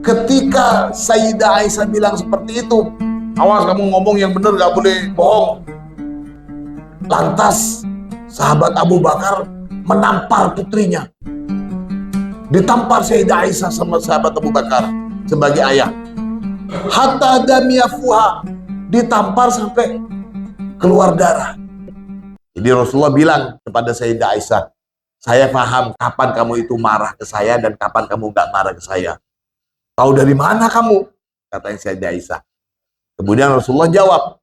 Ketika Sayyidah Aisyah bilang seperti itu, awas kamu ngomong yang benar, gak boleh bohong. Lantas sahabat Abu Bakar menampar putrinya. Ditampar Sayyidah Aisyah sama sahabat Abu Bakar sebagai ayah. Hatta damiyafuha, ditampar sampai keluar darah. Jadi Rasulullah bilang kepada Sayyidah Aisyah, saya paham kapan kamu itu marah ke saya dan kapan kamu gak marah ke saya. Tahu dari mana kamu? Katanya Sayyidah Aisyah. Kemudian Rasulullah jawab,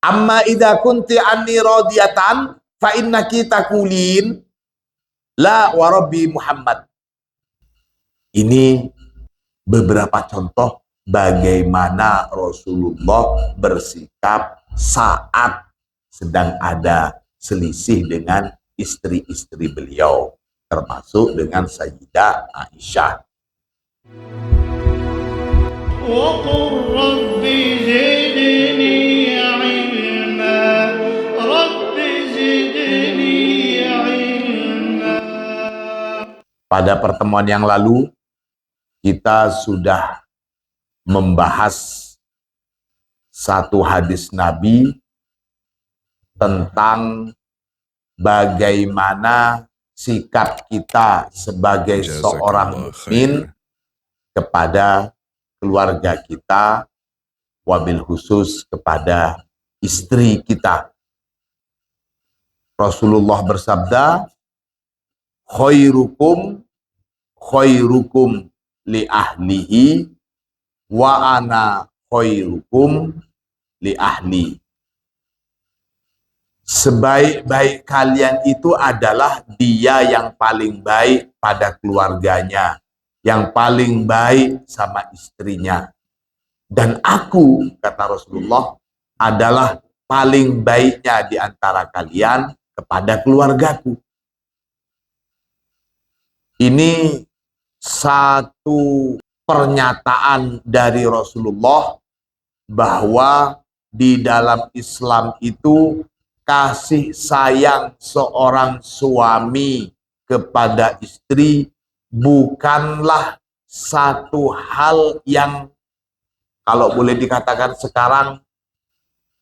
amma idza kunti anni radiyatan fa innaki taqulin la wa rabbi Muhammad. Ini beberapa contoh bagaimana Rasulullah bersikap saat sedang ada selisih dengan istri-istri beliau, termasuk dengan Sayyidah Aisyah. وقل رب زدني علما رب زدني علما. Pada pertemuan yang lalu kita sudah membahas satu hadis Nabi tentang bagaimana sikap kita sebagai seorang mukmin kepada keluarga kita, wabil khusus kepada istri kita. Rasulullah bersabda, khairukum li ahlihi wa ana khairukum li ahli. Sebaik-baik kalian itu adalah dia yang paling baik pada keluarganya, yang paling baik sama istrinya. Dan aku, kata Rasulullah, adalah paling baiknya di antara kalian kepada keluargaku. Ini satu pernyataan dari Rasulullah bahwa di dalam Islam itu kasih sayang seorang suami kepada istri bukanlah satu hal yang, kalau boleh dikatakan sekarang,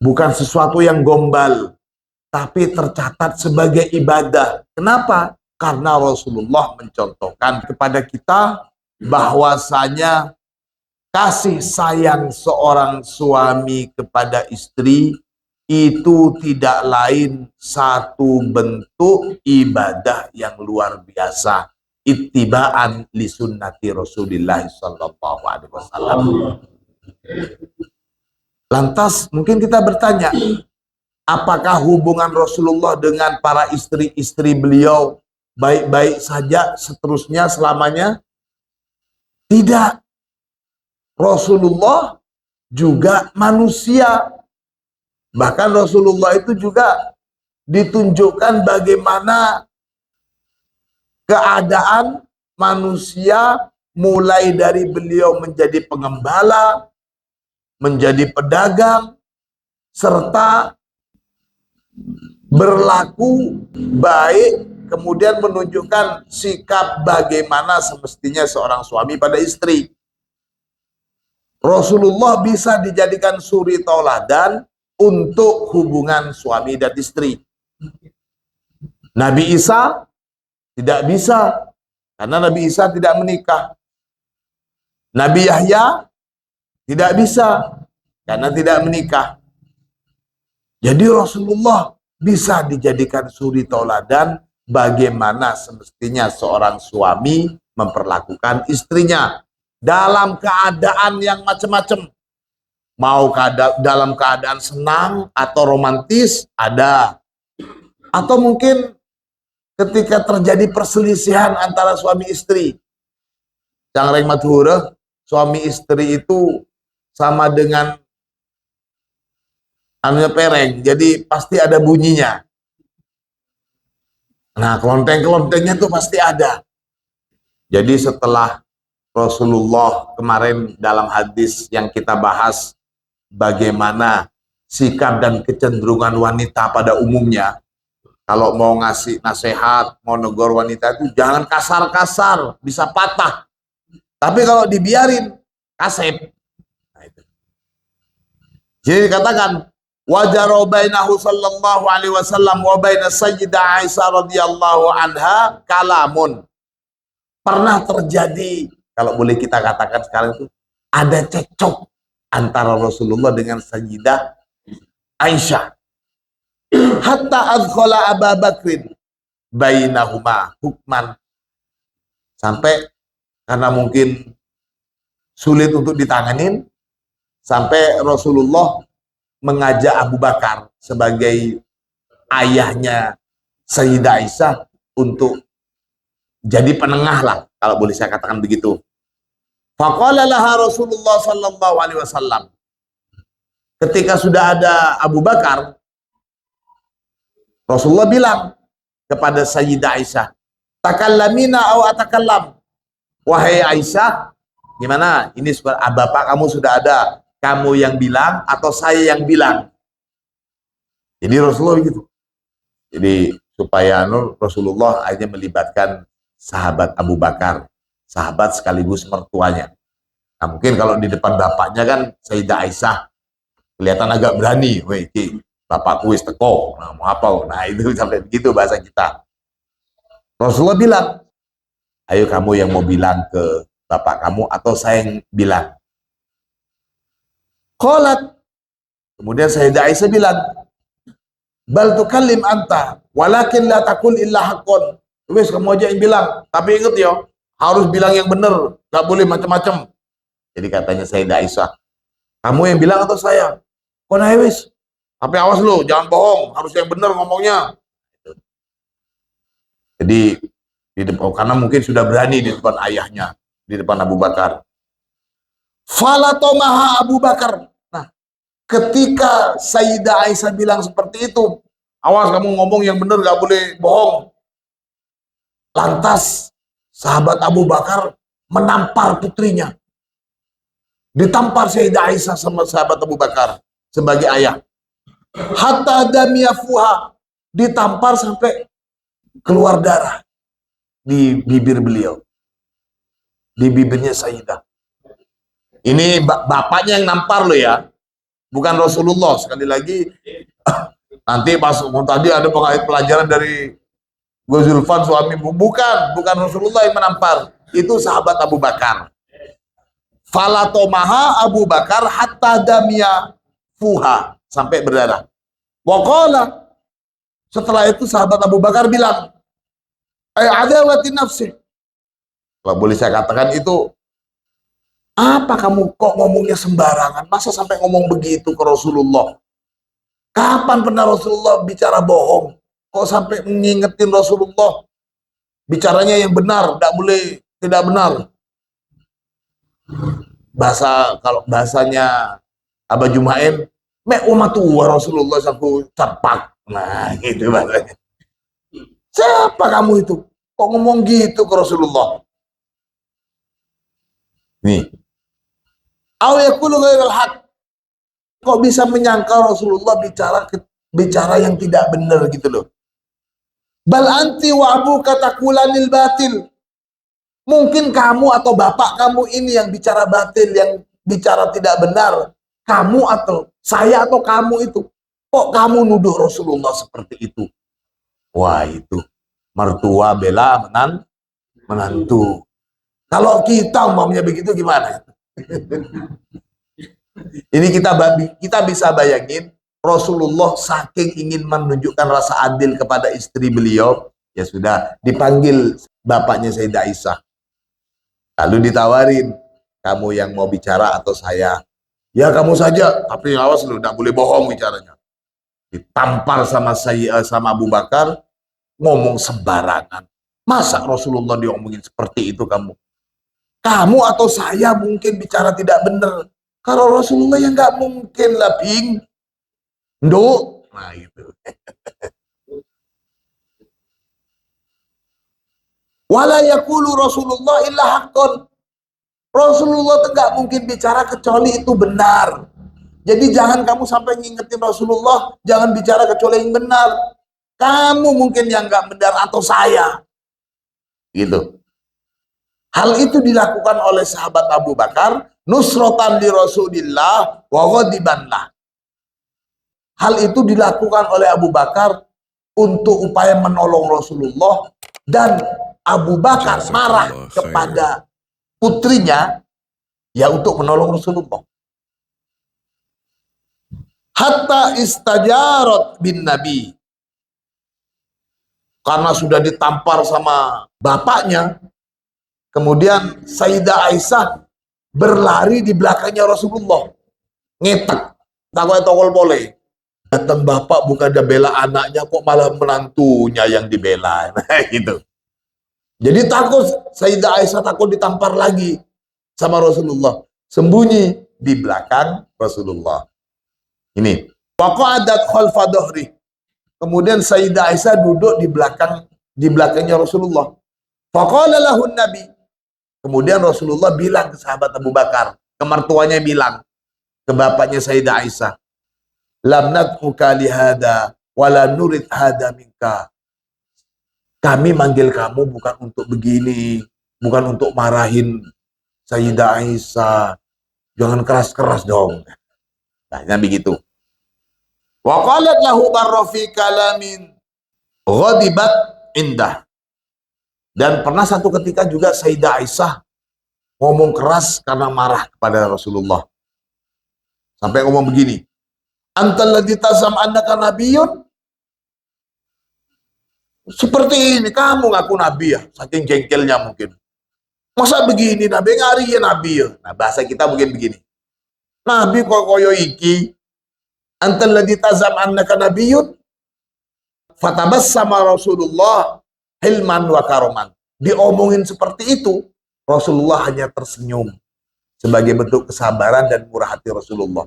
bukan sesuatu yang gombal, tapi tercatat sebagai ibadah. Kenapa? Karena Rasulullah mencontohkan kepada kita bahwasanya kasih sayang seorang suami kepada istri itu tidak lain satu bentuk ibadah yang luar biasa, ittiba'an li sunnati Rasulillah sallallahu alaihi wasallam. Lantas mungkin kita bertanya, apakah hubungan Rasulullah dengan para istri-istri beliau baik-baik saja seterusnya selamanya? Tidak. Rasulullah juga manusia. Bahkan Rasulullah itu juga ditunjukkan bagaimana keadaan manusia mulai dari beliau menjadi pengembala, menjadi pedagang, serta berlaku baik, kemudian menunjukkan sikap bagaimana semestinya seorang suami pada istri. Rasulullah bisa dijadikan suri tauladan untuk hubungan suami dan istri. Nabi Isa tidak bisa, karena Nabi Isa tidak menikah. Nabi Yahya tidak bisa, karena tidak menikah. Jadi Rasulullah bisa dijadikan suri tauladan bagaimana semestinya seorang suami memperlakukan istrinya dalam keadaan yang macam-macam. Mau dalam keadaan senang atau romantis, ada. Atau mungkin ketika terjadi perselisihan antara suami istri. Yang mathura, suami istri itu sama dengan anunya pereng, jadi pasti ada bunyinya. Nah, kelonteng-kelontengnya tuh pasti ada. Jadi setelah Rasulullah kemarin dalam hadis yang kita bahas, bagaimana sikap dan kecenderungan wanita pada umumnya, kalau mau ngasih nasihat, mau negor wanita itu jangan kasar-kasar, bisa patah. Tapi kalau dibiarin, kasep. Nah, itu. Jadi dikatakan, wajaro bainahu sallallahu alaihi wasallam wa baina sayyidah Aisyah radhiyallahu anha kalamun. Pernah terjadi, kalau boleh kita katakan sekarang itu, ada cekcok antara Rasulullah dengan Sayyidah Aisyah. Hatta adkhala Abu Bakrin bainahuma hukman. Sampai karena mungkin sulit untuk ditanganin, sampai Rasulullah mengajak Abu Bakar sebagai ayahnya Sayyidah Aisyah untuk jadi penengah lah, kalau boleh saya katakan begitu. Faqala laha Rasulullah sallallahu alaihi wasallam. Ketika sudah ada Abu Bakar, Rasulullah bilang kepada Sayyidah Aisyah, takallamina aw atakallam. Wahai Aisyah, gimana? Ini bapak kamu sudah ada. Kamu yang bilang atau saya yang bilang? Jadi Rasulullah begitu. Jadi supaya Rasulullah akhirnya melibatkan sahabat Abu Bakar, sahabat sekaligus mertuanya. Nah, mungkin kalau di depan bapaknya kan Sayyidah Aisyah kelihatan agak berani, weh, bapakku wis teko, nah, mau apa? Nah, itu sampai begitu bahasa kita. Rasulullah bilang, ayo kamu yang mau bilang ke bapak kamu atau saya yang bilang? Qalat. Kemudian Sayyidah Aisyah bilang, bal tukallim anta, walakin la takul illa haqqan. Wes kamu aja yang bilang, tapi ingat ya, harus bilang yang benar, gak boleh macam-macam. Jadi katanya Sayyidah Aisyah, kamu yang bilang atau saya? Kok naik wes? Tapi awas lo, jangan bohong, harus yang benar ngomongnya. Jadi di depan, karena mungkin sudah berani di depan ayahnya, di depan Abu Bakar. Falatomaha Abu Bakar. Nah, ketika Sayyidah Aisyah bilang seperti itu, awas kamu ngomong yang benar, gak boleh bohong. Lantas sahabat Abu Bakar menampar putrinya. Ditampar Sayyidah Aisyah sama sahabat Abu Bakar sebagai ayah. Hatta damiyafuha, ditampar sampai keluar darah di bibir beliau. Di bibirnya Sayyidah. Ini bapaknya yang nampar lo ya. Bukan Rasulullah. Sekali lagi nanti pas tadi ada pelajaran dari Gus Zulfan suami, bukan Rasulullah yang menampar, itu sahabat Abu Bakar. Falatomaha Abu Bakar hatta damia fuha, sampai berdarah. Waqala, setelah itu sahabat Abu Bakar bilang, adawati nafsi. Kalau boleh saya katakan itu, apa kamu kok ngomongnya sembarangan? Masa sampai ngomong begitu ke Rasulullah? Kapan pernah Rasulullah bicara bohong? Kok sampai mengingetin Rasulullah bicaranya yang benar, tidak boleh tidak benar. Kalau bahasanya Abah Jumain, mek umatu wa Rasulullah saku capak. Nah, gitu bahasanya. Siapa kamu itu? Kok ngomong gitu ke Rasulullah? Nih. Aw yaqulu ghairal haq. Kok bisa menyangka Rasulullah bicara yang tidak benar gitu loh. Bal anti wa abuka taqulanil batil. Mungkin kamu atau bapak kamu ini yang bicara batil, yang bicara tidak benar. Kamu atau saya atau kamu itu. Kok kamu nuduh Rasulullah seperti itu? Wah, itu mertua bela menantu. Kalau kita umpamanya begitu gimana? Ini kita bisa bayangin Rasulullah saking ingin menunjukkan rasa adil kepada istri beliau, ya sudah dipanggil bapaknya Sayyidah Aisyah. Lalu ditawarin, kamu yang mau bicara atau saya? Ya kamu saja, tapi awas lu, tidak boleh bohong bicaranya. Ditampar sama Abu Bakar, ngomong sembarangan. Masa Rasulullah diomongin seperti itu kamu? Kamu atau saya mungkin bicara tidak benar. Kalau Rasulullah ya nggak mungkin lah, Bing. Nduk. Nah itu. Wala yaqulu Rasulullah illa haqqan. Rasulullah tidak mungkin bicara kecuali itu benar. Jadi jangan kamu sampai ngingetin Rasulullah, jangan bicara kecuali yang benar. Kamu mungkin yang nggak benar atau saya. Gitu. Hal itu dilakukan oleh sahabat Abu Bakar, nusratan li Rasulillah wa ghadibanlah. Hal itu dilakukan oleh Abu Bakar untuk upaya menolong Rasulullah, dan Abu Bakar marah kepada putrinya ya untuk menolong Rasulullah. Hatta istajarat bin Nabi. Karena sudah ditampar sama bapaknya, kemudian Sayyidah Aisyah berlari di belakangnya Rasulullah. Ngetek, takut tokol boleh. Datang bapak bukan dia bela anaknya, kok malah menantunya yang dibela. Gitu. Jadi takut, Sayyidah Aisyah takut ditampar lagi sama Rasulullah. Sembunyi di belakang Rasulullah. Ini. Waqa'adat khalfa dhahri. Kemudian Sayyidah Aisyah duduk di belakangnya Rasulullah. Faqala lahun Nabi. Kemudian Rasulullah bilang ke sahabat Abu Bakar, ke mertuanya bilang ke bapaknya Sayyidah Aisyah, lam nad'uka lihada wala nurid hada minka. Kami manggil kamu bukan untuk begini, bukan untuk marahin Sayyidah Aisyah. Jangan keras-keras dong. Nah, begitu. Wa qalat lahu barra fi kalamin ghadibat indah. Dan pernah satu ketika juga Sayyidah Aisyah ngomong keras karena marah kepada Rasulullah. Sampai ngomong begini, antal ladzi tazam annaka nabiyyun. Seperti ini, kamu ngaku nabi ya, saking jengkelnya mungkin. Masa begini, nabi ngari ya nabi ya. Nah, bahasa kita mungkin begini. Nabi kok koyo iki, antal ladzi tazam annaka nabiyyun. Fatabassama Rasulullah hilman wa karoman. Diomongin seperti itu, Rasulullah hanya tersenyum sebagai bentuk kesabaran dan murah hati Rasulullah.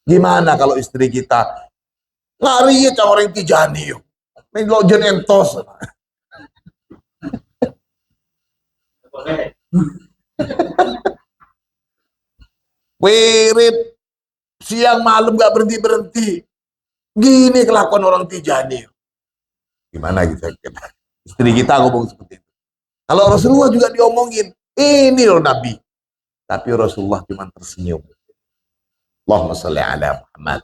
Gimana kalau istri kita ngari ya orang tijani yo. Melo jen entos. Wirid siang malam gak berhenti-berhenti. Gini kelakuan orang tijani. Gimana gitu kita? Istri kita ngomong seperti itu. Kalau Rasulullah juga diomongin, ini loh Nabi. Tapi Rasulullah cuma tersenyum. Allahumma sholli ala Muhammad.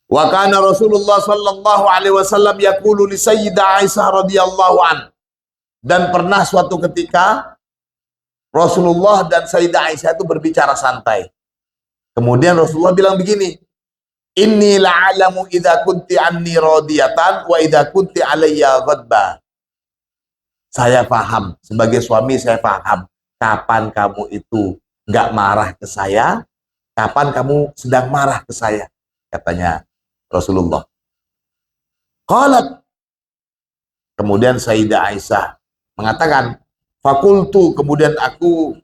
Wa kana Rasulullah sallallahu alaihi wasallam yaqulu li Sayyidah Aisyah radhiyallahu an. Dan pernah suatu ketika Rasulullah dan Sayyidah Aisyah itu berbicara santai. Kemudian Rasulullah bilang begini, inni la'alamu idza kunti anni radiyatan wa idza kunti alayya ghadba. Saya paham, sebagai suami saya paham kapan kamu itu nggak marah ke saya, kapan kamu sedang marah ke saya, katanya Rasulullah. Qalat. Kemudian Sayyidah Aisyah mengatakan, fakultu, kemudian aku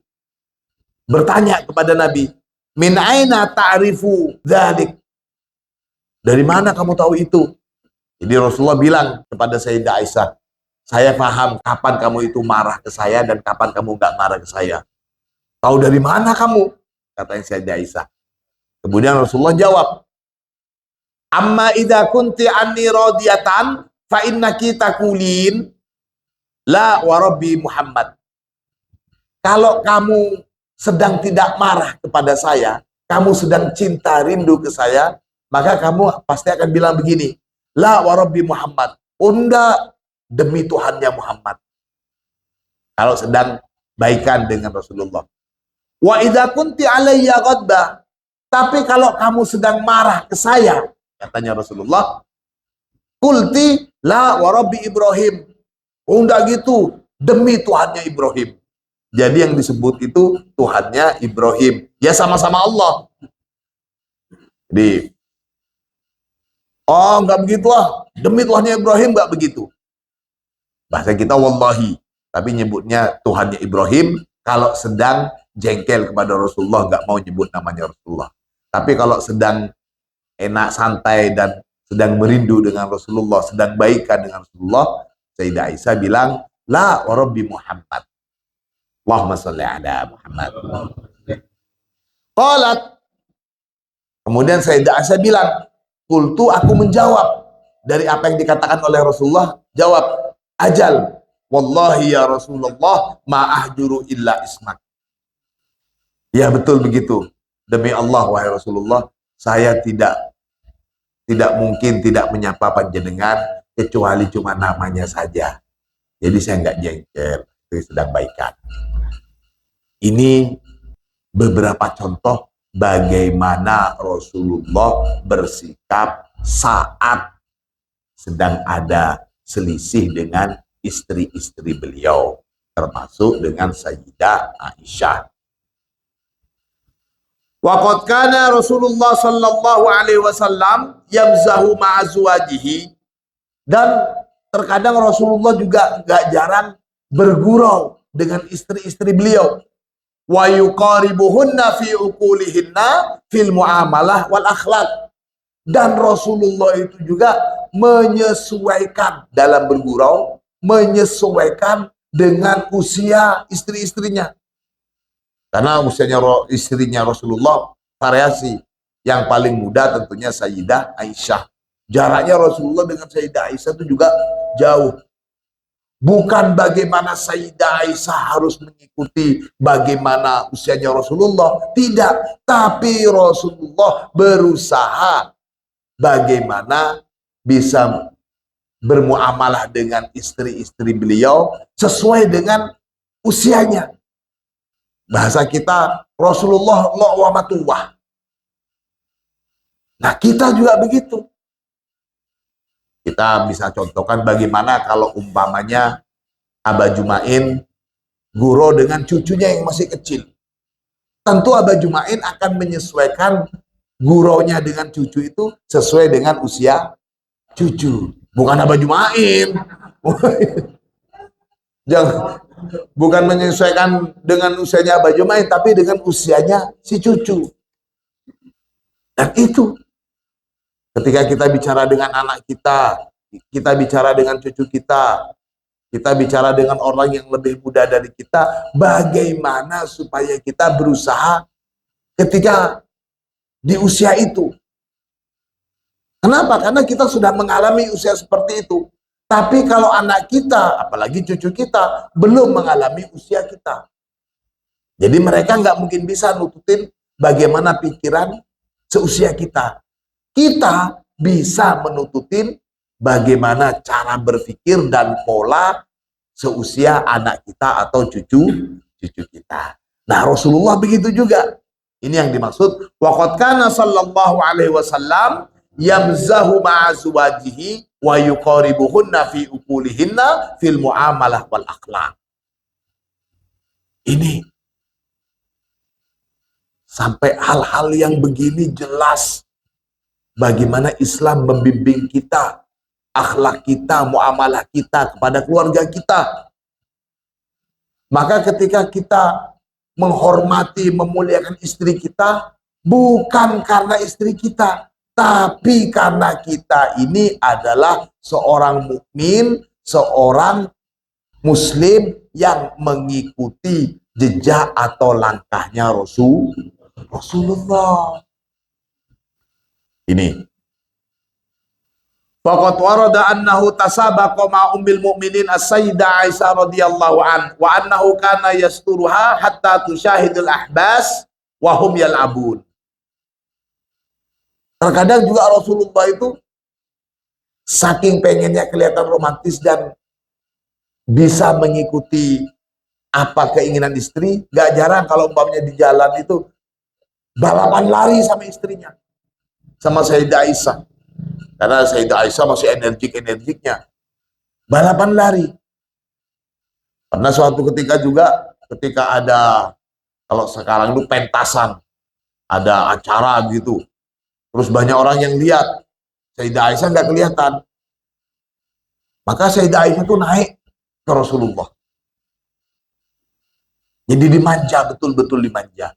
bertanya kepada Nabi, min aina ta'rifu dzalik? Dari mana kamu tahu itu? Jadi Rasulullah bilang kepada Sayyidah Aisyah, saya paham kapan kamu itu marah ke saya dan kapan kamu nggak marah ke saya. Tahu dari mana kamu? Katanya Sayyidah Aisyah. Kemudian Rasulullah jawab, amma idza kunti anni radiyatan fa innaki taqulin la wa rabbi Muhammad. Kalau kamu sedang tidak marah kepada saya, kamu sedang cinta rindu ke saya, maka kamu pasti akan bilang begini, la wa rabbi Muhammad. Unda, demi Tuhannya Muhammad. Kalau sedang baikan dengan Rasulullah. Wa idza kunti alayya ghadba. Tapi kalau kamu sedang marah ke saya, katanya Rasulullah, qulti la wa rabbi Ibrahim. Unda gitu, demi Tuhannya Ibrahim. Jadi yang disebut itu Tuhannya Ibrahim. Ya sama-sama Allah. Jadi, oh enggak begitu lah. Demi Tuhannya Ibrahim enggak begitu. Bahasa kita wallahi. Tapi nyebutnya Tuhannya Ibrahim. Kalau sedang jengkel kepada Rasulullah enggak mau nyebut namanya Rasulullah. Tapi kalau sedang enak santai dan sedang merindu dengan Rasulullah, sedang baikan dengan Rasulullah, Sayyidah Aisyah bilang, la wa rabbi Muhammad. Allahumma sholli ala Muhammad. Qalat. Kemudian Sayyidah Aisyah bilang, qultu, aku menjawab dari apa yang dikatakan oleh Rasulullah, jawab, ajal wallahi ya Rasulullah ma'ahjuru illa ismak. Ya betul begitu. Demi Allah wahai Rasulullah, saya tidak mungkin tidak menyapa panjenengan kecuali cuma namanya saja. Jadi saya nggak jengkel, itu sedang baikan. Ini beberapa contoh bagaimana Rasulullah bersikap saat sedang ada selisih dengan istri-istri beliau, termasuk dengan Sayyidah Aisyah. Waqad kana Rasulullah sallallahu alaihi wasallam yamzahu ma'azwajihi, dan terkadang Rasulullah juga nggak jarang bergurau dengan istri-istri beliau. Wa yuqaribuhunna fi uqulihinna fil muamalah wal akhlaq. Dan Rasulullah itu juga menyesuaikan dalam bergurau, menyesuaikan dengan usia istri-istrinya. Karena usianya istrinya Rasulullah variasi. Yang paling muda tentunya Sayyidah Aisyah. Jaraknya Rasulullah dengan Sayyidah Aisyah itu juga jauh. Bukan bagaimana Sayyidah Aisyah harus mengikuti bagaimana usianya Rasulullah. Tidak. Tapi Rasulullah berusaha bagaimana bisa bermuamalah dengan istri-istri beliau sesuai dengan usianya. Bahasa kita, Rasulullah la'wamatullah. Nah, kita juga begitu. Kita bisa contohkan bagaimana kalau umpamanya Aba Jumain gurau dengan cucunya yang masih kecil. Tentu Aba Jumain akan menyesuaikan guraunya dengan cucu itu sesuai dengan usia cucu. Bukan Aba Jumain. Jangan, bukan menyesuaikan dengan usianya Aba Jumain, tapi dengan usianya si cucu. Dan itu ketika kita bicara dengan anak kita bicara dengan cucu kita bicara dengan orang yang lebih muda dari kita, bagaimana supaya kita berusaha ketika di usia itu. Kenapa? Karena kita sudah mengalami usia seperti itu. Tapi kalau anak kita, apalagi cucu kita, belum mengalami usia kita. Jadi mereka nggak mungkin bisa nututin bagaimana pikiran seusia kita. Kita bisa menututin bagaimana cara berpikir dan pola seusia anak kita atau cucu kita. Nah, Rasulullah begitu juga. Ini yang dimaksud waqad kana sallallahu alaihi wasallam yamzahu ma'azwajihi wa yuqaribuhunna fi uqulihinna fil muamalah wal akhlaq. Ini sampai hal-hal yang begini jelas bagaimana Islam membimbing kita, akhlak kita, muamalah kita kepada keluarga kita. Maka ketika kita menghormati, memuliakan istri kita, bukan karena istri kita, tapi karena kita ini adalah seorang mukmin, seorang muslim yang mengikuti jejak atau langkahnya Rasulullah. Ini. Faqad warada annahu tasabaqa ma ummil mu'minin as-sayyidah Aisyah radhiyallahu an wa annahu kana yasturuha hatta tusyahidul ahbas wa hum yal'abun. Terkadang juga Rasulullah itu saking pengennya kelihatan romantis dan bisa mengikuti apa keinginan istri, gak jarang kalau umpamanya di jalan itu balapan lari sama istrinya, sama Sayyidah Aisyah. Karena Sayyidah Aisyah masih energik-energiknya. Balapan lari. Karena suatu ketika juga, ketika ada, kalau sekarang itu pentasan, ada acara gitu, terus banyak orang yang lihat, Sayyidah Aisyah nggak kelihatan. Maka Sayyidah Aisyah itu naik ke Rasulullah. Jadi dimanja, betul-betul dimanja.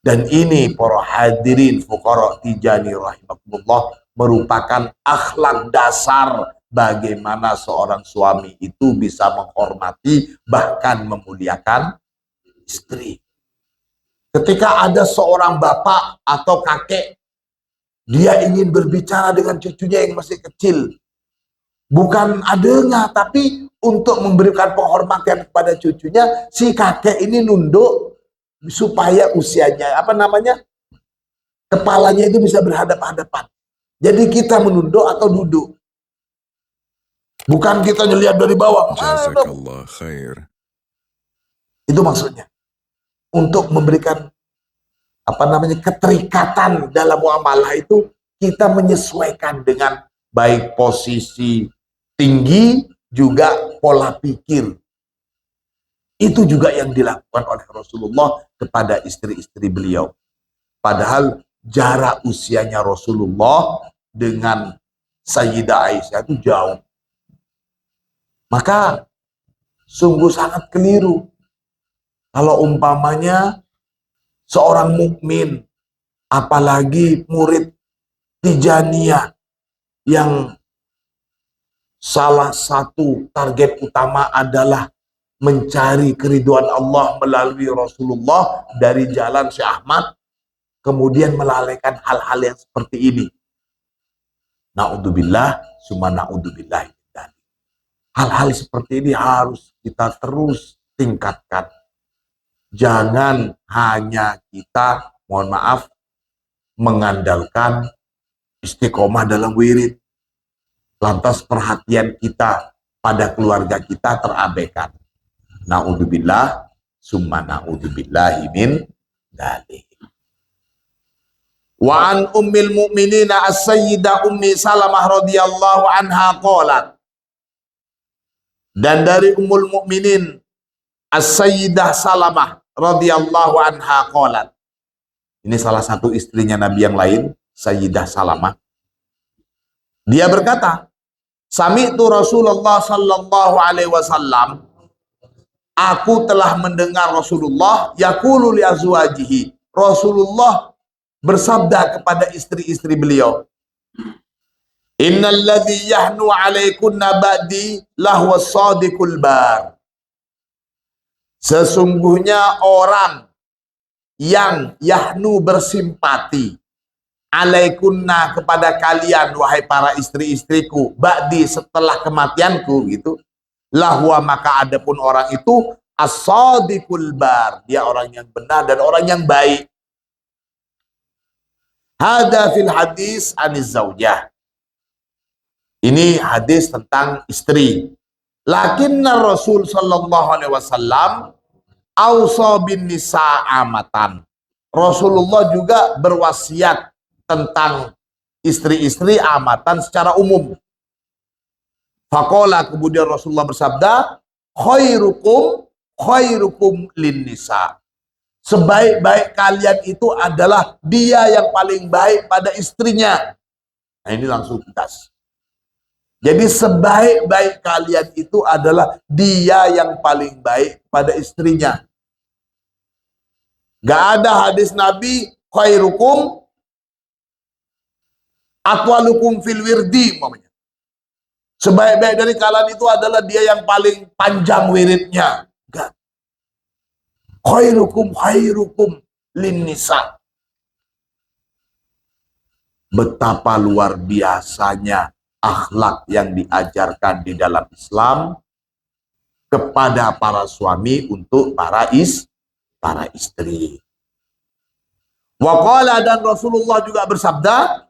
Dan ini para hadirin fuqara Tijani rahimakumullah merupakan akhlak dasar bagaimana seorang suami itu bisa menghormati bahkan memuliakan istri. Ketika ada seorang bapak atau kakek, dia ingin berbicara dengan cucunya yang masih kecil. Bukan adanya, tapi untuk memberikan penghormatan kepada cucunya, si kakek ini nunduk supaya usianya, kepalanya itu bisa berhadap-hadapan. Jadi kita menunduk atau duduk. Bukan kita lihat dari bawah. Jazakallah khair. Itu maksudnya. Untuk memberikan keterikatan dalam muamalah itu, kita menyesuaikan dengan baik posisi tinggi juga pola pikir. Itu juga yang dilakukan oleh Rasulullah kepada istri-istri beliau. Padahal jarak usianya Rasulullah dengan Sayyidah Aisyah itu jauh. Maka sungguh sangat keliru kalau umpamanya seorang mukmin, apalagi murid Tijaniyah yang salah satu target utama adalah mencari keriduan Allah melalui Rasulullah dari jalan Syekh Ahmad, kemudian melalaikan hal-hal yang seperti ini. Na'udzubillah, summa na'udzubillah. Hal-hal seperti ini harus kita terus tingkatkan. Jangan hanya kita, mohon maaf, mengandalkan istiqomah dalam wirid. Lantas perhatian kita pada keluarga kita terabaikan. Na'udzubillah, summa na'udzubillahi min dzalik. Wa an ummil mu'minina as-sayyidah Ummi Salamah radhiyallahu anha qalat. Dan dari Ummul Mukminin As-Sayyidah Salamah radhiyallahu anha qalat. Ini salah satu istrinya Nabi yang lain, Sayyidah Salamah. Dia berkata, Sami'tu Rasulullah sallallahu alaihi wasallam, aku telah mendengar Rasulullah yaqulu li azwajihi. Rasulullah bersabda kepada istri-istri beliau, Innal ladzi yahnu 'alaikunna ba'di lahu as-sadiqul bar. Sesungguhnya orang yang yahnu bersimpati 'alaikunna kepada kalian wahai para istri-istriku, ba'di setelah kematianku gitu. Lahu maka adapun orang itu as-sadiqul bar, dia orang yang benar dan orang yang baik. Hada fil hadis aniz zaujah. Ini hadis tentang istri. Lakinna Rasul sallallahu alaihi wasallam ausa bin nisa amatan. Rasulullah juga berwasiat tentang istri-istri amatan secara umum. Faqala, kemudian Rasulullah bersabda, khairukum lin nisa. Sebaik-baik kalian itu adalah dia yang paling baik pada istrinya. Nah, ini langsung tegas. Jadi sebaik-baik kalian itu adalah dia yang paling baik pada istrinya. Gak ada hadis Nabi khairukum atwalukum fil wirdi umpamanya. Sebaik-baik dari kalian itu adalah dia yang paling panjang wiridnya. Gak. Khairukum lin nisa. Betapa luar biasanya akhlak yang diajarkan di dalam Islam kepada para suami untuk para istri. Waqala, dan Rasulullah juga bersabda,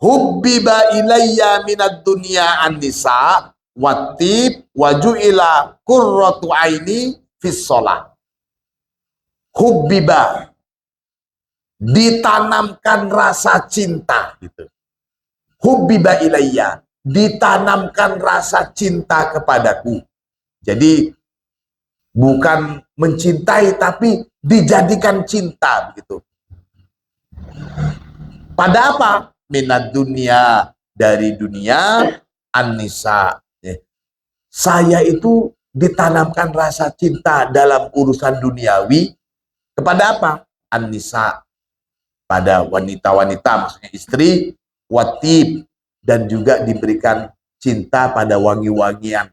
hubbiba ilayya minad dunya an-nisa wattib waju'ila qurratu aini fis shalah. Hubbiba, ditanamkan rasa cinta gitu. Hubbiba ilayya, ditanamkan rasa cinta kepadaku. Jadi bukan mencintai tapi dijadikan cinta begitu. Pada apa? Minad dunia, dari dunia, an-nisa. Saya itu ditanamkan rasa cinta dalam urusan duniawi kepada apa? An-nisa, pada wanita-wanita, maksudnya istri, watib, dan juga diberikan cinta pada wangi-wangian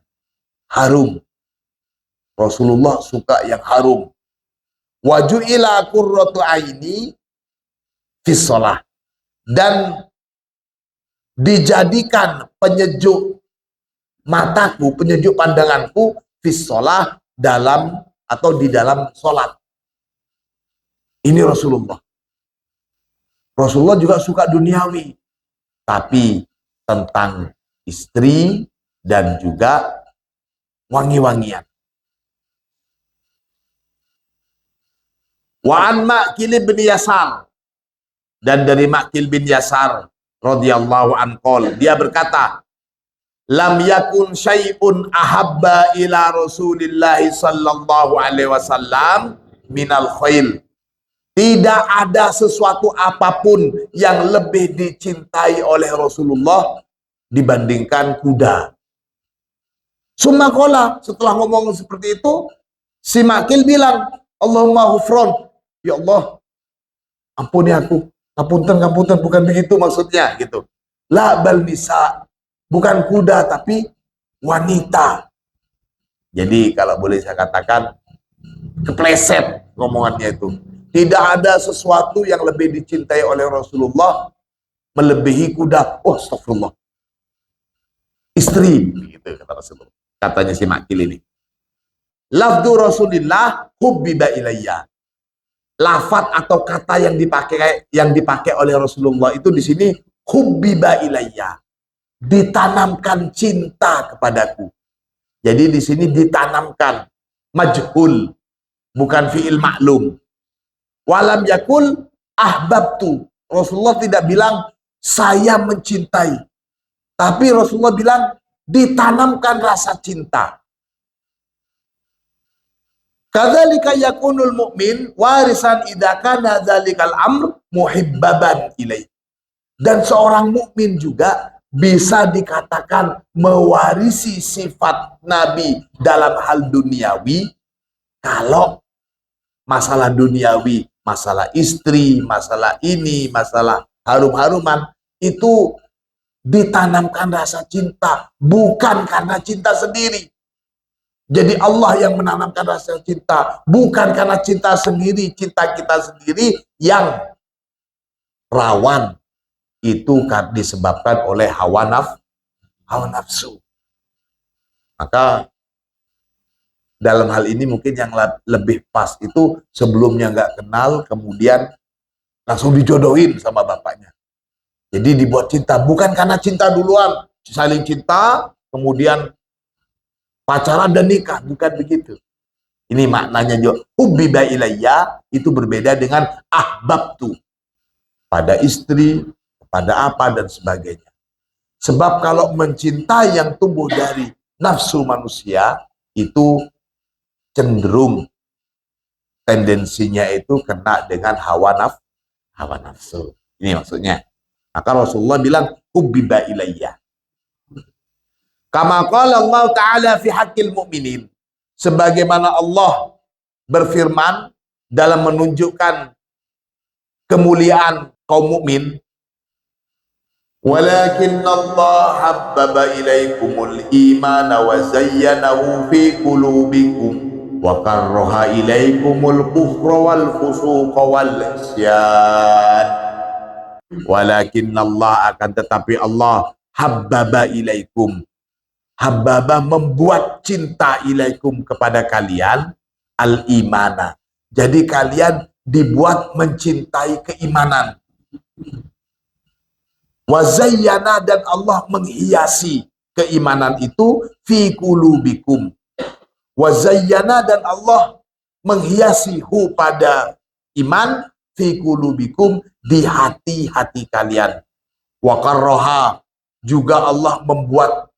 harum. Rasulullah suka yang harum. Waju'ila qurratu aini fis shalah, dan dijadikan penyejuk mataku, penyejuk pandanganku fis sholah, dalam atau di dalam sholat. Ini Rasulullah. Rasulullah juga suka duniawi, tapi tentang istri dan juga wangi-wangian. Wa an Ma'qil bin Yasar, dan dari Ma'qil bin Yasar radhiyallahu anhu, dia berkata, lam yakun syai'un ahabba ila Rasulillah sallallahu alaihi wasallam minal khail. Tidak ada sesuatu apapun yang lebih dicintai oleh Rasulullah dibandingkan kuda. Summa qala, setelah ngomong seperti itu, si Ma'qil bilang, Allahumma ghufran, ya Allah, ampuni aku. Ngapunten, bukan begitu maksudnya gitu. La bal nisa, bukan kuda tapi wanita. Jadi kalau boleh saya katakan, kepleset ngomongannya itu. Tidak ada sesuatu yang lebih dicintai oleh Rasulullah melebihi kuda. Oh, astagfirullah. Istri, gitu kata Rasulullah. Katanya si Ma'qil ini. Lafdu Rasulillah hubbiba ilayya. Lafaz atau kata yang dipakai oleh Rasulullah itu di sini hubbiba ilayya, ditanamkan cinta kepadaku. Jadi di sini ditanamkan, majhul, bukan fi'il maklum. Walam yakul ahbabtu, Rasulullah tidak bilang saya mencintai, tapi Rasulullah bilang ditanamkan rasa cinta. Kadzalika yakunul mu'min warisan idza kana dzalikal amr muhibbaban ilaih. Dan seorang mukmin juga bisa dikatakan mewarisi sifat Nabi dalam hal duniawi kalau masalah duniawi, masalah istri, masalah ini, masalah harum-haruman itu ditanamkan rasa cinta, bukan karena cinta sendiri. Jadi Allah yang menanamkan rasa cinta, bukan karena cinta sendiri, cinta kita sendiri yang rawan itu kan disebabkan oleh hawa nafsu. Maka dalam hal ini mungkin yang lebih pas itu sebelumnya nggak kenal, kemudian langsung dijodohin sama bapaknya. Jadi dibuat cinta, bukan karena cinta duluan, saling cinta, kemudian pacaran dan nikah, bukan begitu. Ini maknanya juga hubbiba ilayya, itu berbeda dengan ahbabtu, pada istri, pada apa dan sebagainya. Sebab kalau mencintai yang tumbuh dari nafsu manusia itu cenderung tendensinya itu kena dengan hawa nafsu. Ini maksudnya. Maka Rasulullah bilang hubbiba ilayya. Kama qala Allah Ta'ala fi haqqil mu'minin. Sebagaimana Allah berfirman dalam menunjukkan kemuliaan kaum mukmin. Walakinna Allah habbaba ilaikumul imana wa zayyanahu fi qulubikum wa karraha ilaikumul kufra wal fusuqa wal isyan. Walakinna Allah, akan tetapi Allah habbaba ilaikum, habbaba membuat cinta ilaikum kepada kalian, al-imana. Jadi kalian dibuat mencintai keimanan. Wazayyana, dan Allah menghiasi keimanan itu fi qulubikum. Wazayyana, dan Allah menghiasi hu pada iman fi qulubikum, di hati-hati kalian. Wa karraha, juga Allah membuat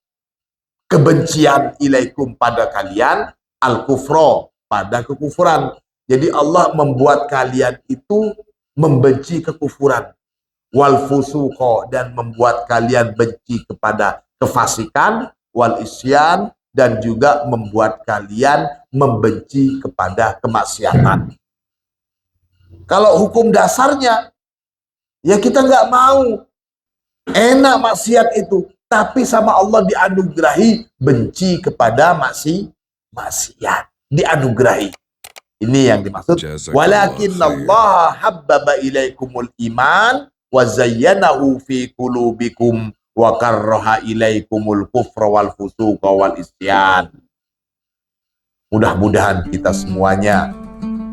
kebencian ilaikum pada kalian, al-kufra, pada kekufuran. Jadi Allah membuat kalian itu membenci kekufuran, wal fusuqa, dan membuat kalian benci kepada kefasikan, wal isyan, dan juga membuat kalian membenci kepada kemaksiatan. Kalau hukum dasarnya ya kita nggak mau, enak maksiat itu, tapi sama Allah dianugerahi benci kepada maksiat, dianugerahi. Ini yang dimaksud. Walakinnallaha habbaba ilaikumul iman wa zayyanahu fi qulubikum wa karraha ilaikumul kufra wal fusuqa wal isyan. Mudah-mudahan kita semuanya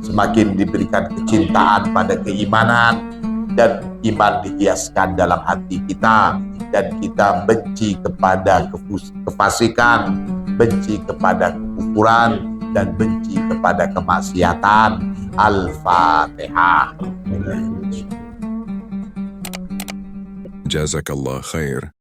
semakin diberikan kecintaan pada keimanan, dan iman dihiaskan dalam hati kita, dan kita benci kepada kefasikan, benci kepada kekufuran, dan benci kepada kemaksiatan. Al-Fatihah. Jazakallah khair.